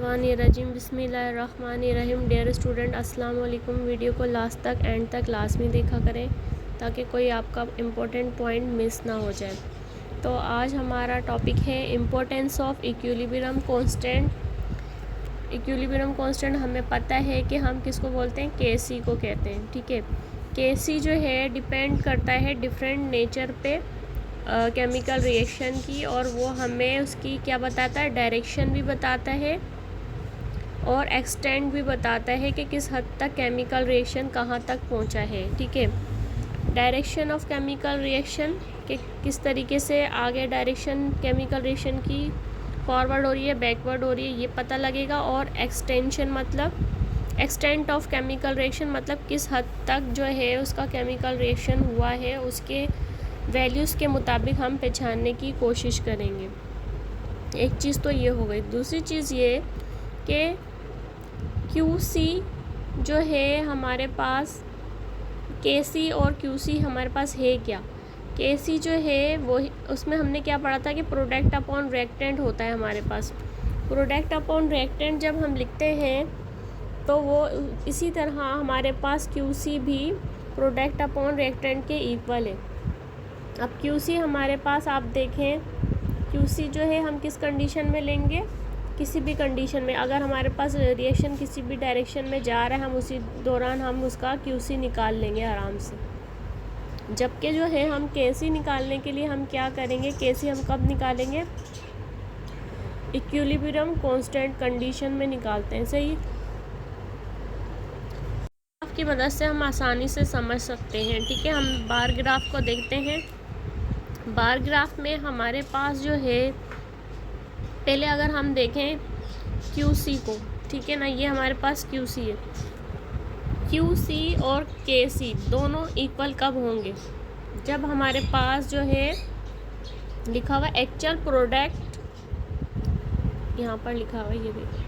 रजीम बिस्मिल्लाहिर्रहमानिर्रहीम। Dear student, अस्सलाम वालेकुम। वीडियो को लास्ट तक एंड तक क्लास में देखा करें ताकि कोई आपका इम्पोर्टेंट पॉइंट मिस ना हो जाए। तो आज हमारा टॉपिक है importance of equilibrium constant. Equilibrium constant हमें पता है कि हम किसको बोलते हैं, केसी को कहते हैं। ठीक है, केसी जो है डिपेंड करता है डिफरेंट नेचर पे केमिकल रिएक्शन की, और वो हमें उसकी क्या बताता है, डायरेक्शन भी बताता है और एक्सटेंट भी बताता है कि किस हद तक केमिकल रिएक्शन कहाँ तक पहुँचा है। ठीक है, डायरेक्शन ऑफ केमिकल रिएक्शन कि किस तरीके से आगे डायरेक्शन केमिकल रिएक्शन की फॉरवर्ड हो रही है, बैकवर्ड हो रही है, ये पता लगेगा। और एक्सटेंशन मतलब एक्सटेंट ऑफ केमिकल रिएक्शन मतलब किस हद तक जो है उसका केमिकल रिएक्शन हुआ है, उसके वैल्यूज़ के मुताबिक हम पहचानने की कोशिश करेंगे। एक चीज़ तो ये हो गई। दूसरी चीज़ ये कि QC जो है हमारे पास, KC और QC हमारे पास है क्या। KC जो है वो, उसमें हमने क्या पढ़ा था कि प्रोडक्ट अपॉन रिएक्टेंट होता है हमारे पास। प्रोडक्ट अपॉन रिएक्टेंट जब हम लिखते हैं तो वो इसी तरह हमारे पास QC भी प्रोडक्ट अपॉन रिएक्टेंट के इक्वल है। अब QC हमारे पास आप देखें, QC जो है हम किस कंडीशन में लेंगे, किसी भी कंडीशन में अगर हमारे पास रिएक्शन किसी भी डायरेक्शन में जा रहा है, हम उसी दौरान हम उसका QC निकाल लेंगे आराम से। जबकि जो है हम KC निकालने के लिए हम क्या करेंगे, KC हम कब निकालेंगे, इक्विलिब्रियम कांस्टेंट कंडीशन में निकालते हैं। सही, ग्राफ की मदद से हम आसानी से समझ सकते हैं। ठीक है, हम बार ग्राफ को देखते हैं। बार ग्राफ में हमारे पास जो है, पहले अगर हम देखें QC को, ठीक है ना, ये हमारे पास QC है। QC और KC दोनों इक्वल कब होंगे, जब हमारे पास जो है लिखा हुआ एक्चुअल प्रोडक्ट, यहाँ पर लिखा हुआ ये देखिए,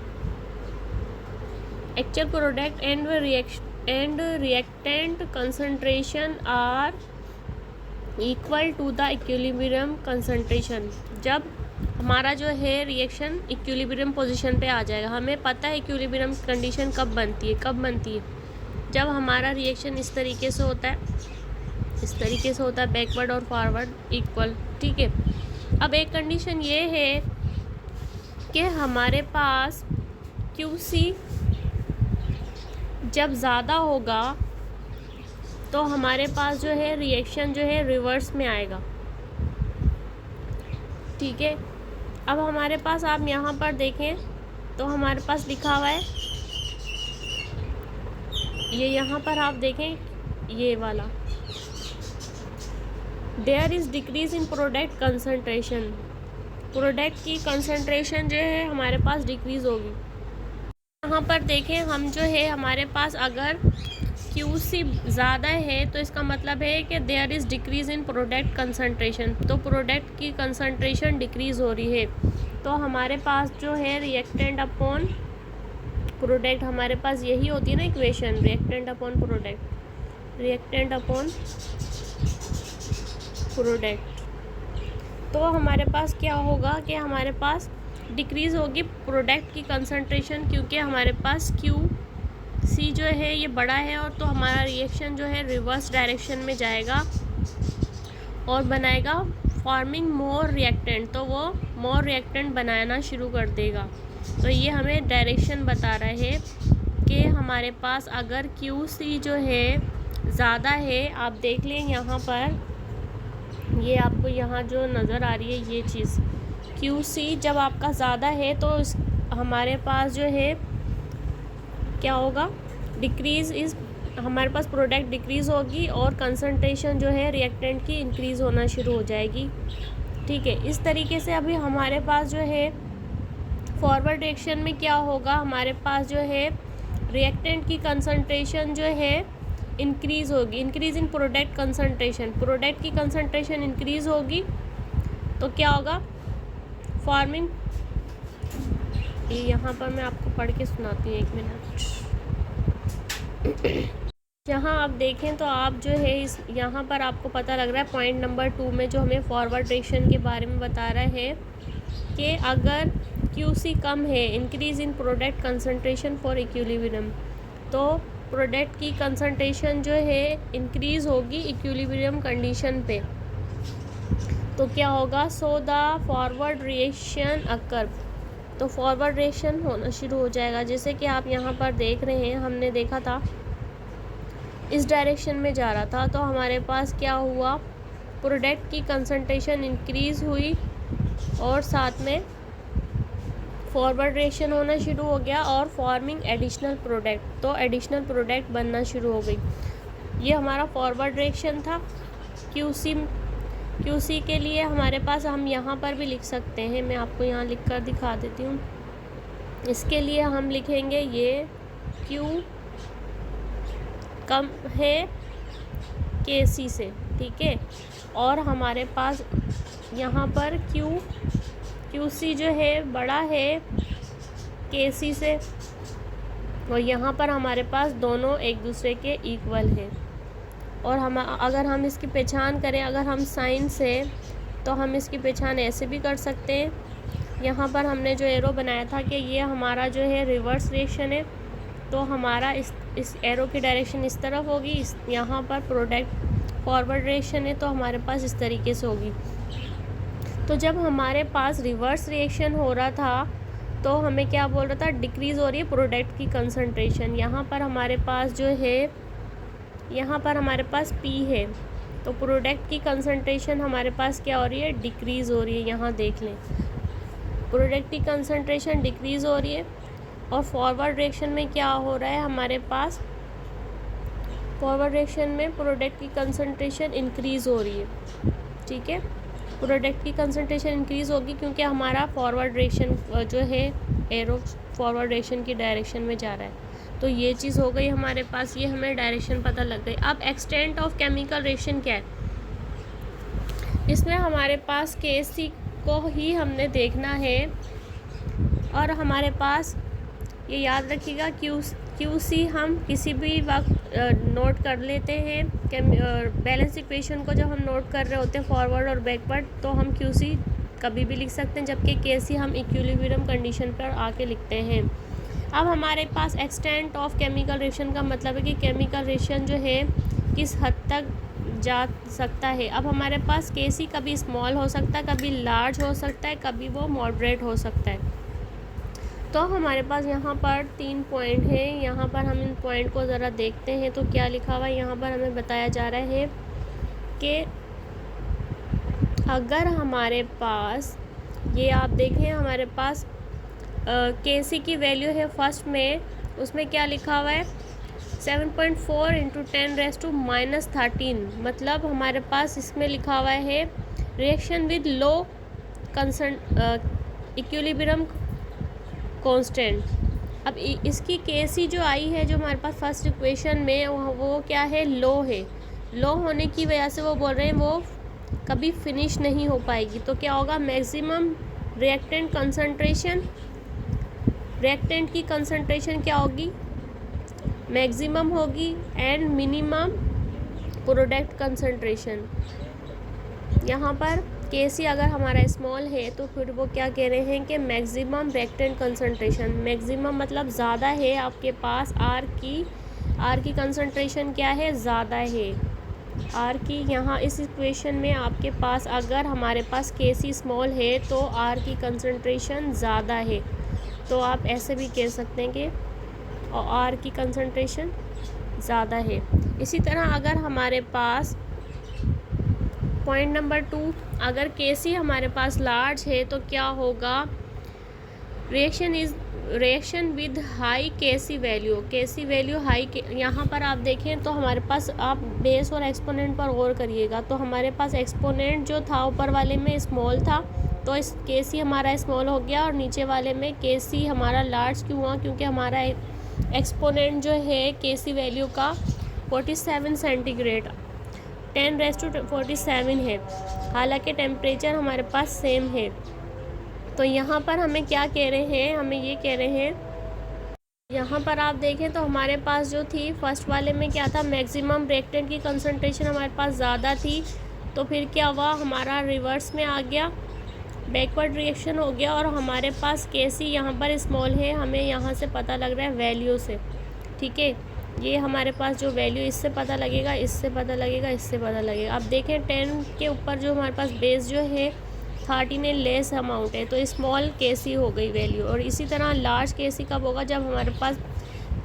actual product and reactant concentration are equal to the equilibrium concentration. जब हमारा जो है रिएक्शन इक्विलिब्रियम पोजीशन पे आ जाएगा। हमें पता है इक्विलिब्रियम कंडीशन कब बनती है, जब हमारा रिएक्शन इस तरीके से होता है, बैकवर्ड और फॉरवर्ड इक्वल। ठीक है, अब एक कंडीशन ये है कि हमारे पास QC जब ज़्यादा होगा तो हमारे पास जो है रिएक्शन जो है रिवर्स में आएगा। ठीक है, अब हमारे पास आप यहाँ पर देखें तो हमारे पास लिखा हुआ है, ये यहाँ पर आप देखें ये वाला, there is decrease in product concentration. Product की कंसंट्रेशन जो है हमारे पास डिक्रीज़ होगी। यहाँ पर देखें हम जो है हमारे पास अगर QC ज़्यादा है तो इसका मतलब है कि there is decrease in product concentration, तो प्रोडक्ट की कंसंट्रेशन डिक्रीज़ हो रही है। तो हमारे पास जो है रिएक्टेंट अपॉन प्रोडक्ट, हमारे पास यही होती है ना इक्वेशन, रिएक्टेंट अपॉन प्रोडक्ट। तो हमारे पास क्या होगा कि हमारे पास डिक्रीज़ होगी प्रोडक्ट की कंसंट्रेशन, क्योंकि हमारे पास QC जो है ये बड़ा है, और तो हमारा रिएक्शन जो है रिवर्स डायरेक्शन में जाएगा और बनाएगा फॉर्मिंग मोर रिएक्टेंट, तो वो मोर रिएक्टेंट बनाना शुरू कर देगा। तो ये हमें डायरेक्शन बता रहा है कि हमारे पास अगर QC जो है ज़्यादा है, आप देख लें यहाँ पर, ये आपको यहाँ जो नज़र आ रही है ये चीज़, QC जब आपका ज़्यादा है तो हमारे पास जो है क्या होगा, डिक्रीज़ इज़, हमारे पास प्रोडक्ट डिक्रीज़ होगी और कंसंट्रेशन जो है रिएक्टेंट की इंक्रीज़ होना शुरू हो जाएगी। ठीक है, इस तरीके से अभी हमारे पास जो है फॉरवर्ड रिएक्शन में क्या होगा, हमारे पास जो है रिएक्टेंट की कंसंट्रेशन जो है इंक्रीज़ होगी, increase in product concentration, product की कंसंट्रेशन इंक्रीज़ होगी तो क्या होगा, फॉर्मिंग, यहाँ पर मैं आपको पढ़ के सुनाती हूँ, एक मिनट। यहाँ आप देखें तो आप जो है इस यहाँ पर आपको पता लग रहा है पॉइंट नंबर 2 में जो हमें फॉरवर्ड रिएक्शन के बारे में बता रहा है कि अगर क्यूसी कम है, increase in product concentration for equilibrium, तो प्रोडक्ट की कंसंट्रेशन जो है इंक्रीज़ होगी इक्विलिब्रियम कंडीशन पे, तो क्या होगा, so the forward reaction occur, तो फॉरवर्ड रिएक्शन होना शुरू हो जाएगा। जैसे कि आप यहाँ पर देख रहे हैं, हमने देखा था इस डायरेक्शन में जा रहा था, तो हमारे पास क्या हुआ, प्रोडक्ट की कंसंट्रेशन इंक्रीज़ हुई और साथ में फॉरवर्ड रिएक्शन होना शुरू हो गया और फॉर्मिंग एडिशनल प्रोडक्ट, तो एडिशनल प्रोडक्ट बनना शुरू हो गई। ये हमारा फॉरवर्ड रिएक्शन था। क्यूसी के लिए हमारे पास हम यहाँ पर भी लिख सकते हैं, मैं आपको यहाँ लिख कर दिखा देती हूँ। इसके लिए हम लिखेंगे ये क्यू कम है केसी से, ठीक है, और हमारे पास यहाँ पर क्यूसी जो है बड़ा है केसी से, और यहाँ पर हमारे पास दोनों एक दूसरे के इक्वल हैं। और हम अगर हम इसकी पहचान करें, अगर हम साइन से, तो हम इसकी पहचान ऐसे भी कर सकते हैं। यहाँ पर हमने जो एरो बनाया था कि ये हमारा जो है रिवर्स रिएक्शन है, तो हमारा इस एरो की डायरेक्शन इस तरफ होगी, इस यहाँ पर प्रोडक्ट फॉरवर्ड रिएक्शन है, तो हमारे पास इस तरीके से होगी। तो जब हमारे पास रिवर्स रिएक्शन हो रहा था, तो हमें क्या बोल रहा था, डिक्रीज़ हो रही है प्रोडक्ट की कंसंट्रेशन। यहाँ पर हमारे पास जो है, यहाँ पर हमारे पास P है, तो प्रोडक्ट की कंसंट्रेशन हमारे पास क्या हो रही है, डिक्रीज़ हो रही है। यहाँ देख लें, प्रोडक्ट की कंसंट्रेशन डिक्रीज़ हो रही है, और फॉरवर्ड रिएक्शन में क्या हो रहा है, हमारे पास फॉरवर्ड रिएक्शन में प्रोडक्ट की कंसंट्रेशन इंक्रीज़ हो रही है, ठीक है। प्रोडक्ट की कंसंट्रेशन इंक्रीज़ होगी क्योंकि हमारा फॉरवर्ड रिएक्शन जो है एरो फॉरवर्ड रिएक्शन की डायरेक्शन में जा रहा है। तो ये चीज़ हो गई हमारे पास, ये हमें डायरेक्शन पता लग गई। अब एक्सटेंट ऑफ केमिकल रिएक्शन क्या है, इसमें हमारे पास केसी को ही हमने देखना है, और हमारे पास ये याद रखिएगा क्यूसी हम किसी भी वक्त नोट कर लेते हैं। बैलेंस इक्वेशन को जब हम नोट कर रहे होते हैं फॉरवर्ड और बैकवर्ड, तो हम क्यूसी कभी भी लिख सकते हैं, जबकि केसी हम इक्विलिब्रियम कंडीशन पर आके लिखते हैं। अब हमारे पास एक्सटेंट ऑफ केमिकल रिएक्शन का मतलब है कि केमिकल रिएक्शन जो है किस हद तक जा सकता है। अब हमारे पास केसी कभी स्मॉल हो सकता है, कभी लार्ज हो सकता है, कभी वो मॉडरेट हो सकता है। तो हमारे पास यहाँ पर 3 पॉइंट हैं, यहाँ पर हम इन पॉइंट को ज़रा देखते हैं। तो क्या लिखा हुआ है यहाँ पर, हमें बताया जा रहा है कि अगर हमारे पास, ये आप देखें, हमारे पास केसी की वैल्यू है फर्स्ट में, उसमें क्या लिखा हुआ है 7.4 × 10⁻⁻13, मतलब हमारे पास इसमें लिखा हुआ है reaction with low equilibrium constant. अब इसकी केसी जो आई है, जो हमारे पास फर्स्ट इक्वेशन में, वो क्या है, लो है। लो होने की वजह से वो बोल रहे हैं वो कभी फिनिश नहीं हो पाएगी। तो क्या होगा, मैक्सिमम रिएक्टेंट कंसंट्रेशन, रिएक्टेंट की कंसंट्रेशन क्या होगी, मैक्सिमम होगी, एंड मिनिमम प्रोडक्ट कंसंट्रेशन। यहाँ पर केसी अगर हमारा स्मॉल है, तो फिर वो क्या कह रहे हैं कि मैक्सिमम रिएक्टेंट कंसंट्रेशन, मैक्सिमम मतलब ज़्यादा है आपके पास, आर की कंसंट्रेशन क्या है, ज़्यादा है आर की। यहाँ इस इक्वेशन में आपके पास अगर हमारे पास केसी स्मॉल है, तो आर की कंसंट्रेशन ज़्यादा है, तो आप ऐसे भी कह सकते हैं कि आर की कंसंट्रेशन ज़्यादा है। इसी तरह अगर हमारे पास पॉइंट नंबर 2, अगर केसी हमारे पास लार्ज है, तो क्या होगा, reaction with high KC value, KC value high के, यहाँ पर आप देखें तो हमारे पास, आप बेस और एक्सपोनेंट पर गौर करिएगा, तो हमारे पास एक्सपोनेंट जो था ऊपर वाले में स्मॉल था, तो इस केसी हमारा स्मॉल हो गया, और नीचे वाले में केसी हमारा लार्ज क्यों हुआ, क्योंकि हमारा एक्सपोनेंट जो है केसी वैल्यू का 47 सेंटीग्रेड 10⁻47 है, हालांकि टेम्परेचर हमारे पास सेम है। तो यहाँ पर हमें क्या कह रहे हैं, हमें ये कह रहे हैं, यहाँ पर आप देखें तो हमारे पास जो थी फर्स्ट वाले में क्या था, मैक्सिमम रिएक्टेंट की कंसंट्रेशन हमारे पास ज़्यादा थी, तो फिर क्या हुआ, हमारा रिवर्स में आ गया, बैकवर्ड रिएक्शन हो गया और हमारे पास Kc यहाँ पर स्मॉल है, हमें यहाँ से पता लग रहा है वैल्यू से, ठीक है। ये हमारे पास जो वैल्यू इससे पता लगेगा, इससे पता लगेगा, इससे पता लगेगा। अब देखें 10 के ऊपर जो हमारे पास बेस जो है 13 लेस अमाउंट है, तो स्मॉल Kc हो गई वैल्यू। और इसी तरह लार्ज Kc कब होगा, जब हमारे पास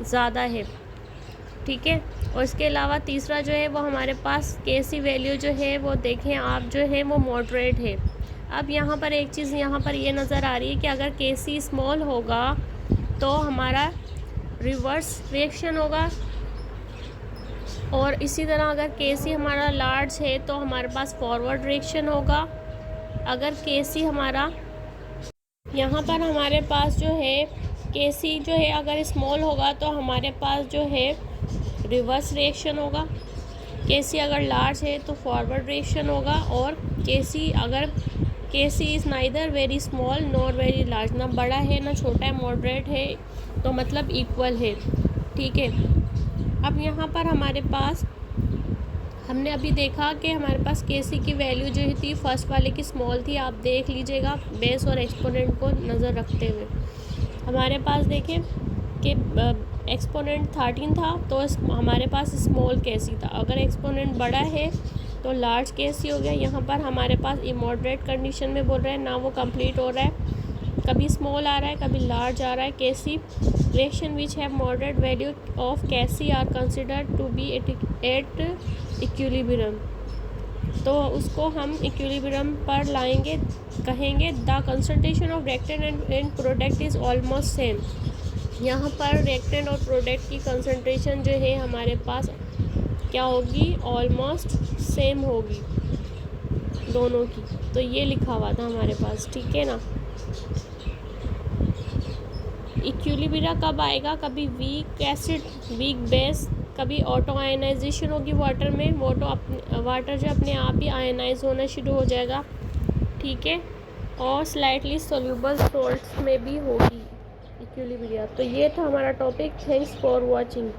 ज़्यादा है, ठीक है। और इसके अलावा तीसरा जो है वो हमारे पास Kc वैल्यू जो है वो देखें आप जो है वो मॉडरेट है। अब यहाँ पर एक चीज़ यहाँ पर ये नज़र आ रही है कि अगर Kc स्मॉल होगा तो हमारा रिवर्स रिएक्शन होगा, और इसी तरह अगर Kc हमारा लार्ज है तो हमारे पास फॉरवर्ड रिएक्शन होगा। अगर Kc हमारा यहाँ पर हमारे पास जो है Kc जो है अगर स्मॉल होगा तो हमारे पास जो है रिवर्स रिएक्शन होगा। Kc अगर लार्ज है तो फॉरवर्ड रिएक्शन होगा। और Kc is neither very small nor very large, ना बड़ा है ना छोटा है, मॉडरेट है, तो मतलब इक्वल है, ठीक है। अब यहाँ पर हमारे पास हमने अभी देखा कि हमारे पास Kc की वैल्यू जो थी फर्स्ट वाले की स्मॉल थी, आप देख लीजिएगा बेस और एक्सपोनेंट को नज़र रखते हुए। हमारे पास देखें कि एक्सपोनेंट 13 था तो हमारे पास स्मॉल Kc था। अगर एक्सपोनेंट बड़ा है तो लार्ज Kc हो गया। यहाँ पर हमारे पास इमॉडरेट कंडीशन में बोल रहे हैं, ना वो कंप्लीट हो रहा है, कभी स्मॉल आ रहा है कभी लार्ज आ रहा है। Kc reaction which have moderate value of Kc are considered to be at equilibrium, तो उसको हम इक्विलिब्रियम पर लाएंगे, कहेंगे the concentration of reactant and product is almost same. यहाँ पर रिएक्टेंट और प्रोडक्ट की कंसंट्रेशन जो है हमारे पास क्या होगी, ऑलमोस्ट सेम होगी दोनों की। तो ये लिखा हुआ था हमारे पास, ठीक है ना। इक्विलिब्रियम कब आएगा, कभी वीक एसिड वीक बेस, कभी ऑटो आयनाइजेशन होगी वाटर में, वाटर जो अपने आप ही आयनाइज होना शुरू हो जाएगा, ठीक है। और स्लाइटली सोल्यूबल सॉल्ट्स में भी होगी इक्विलिब्रियम। तो ये था हमारा टॉपिक। Thanks for watching.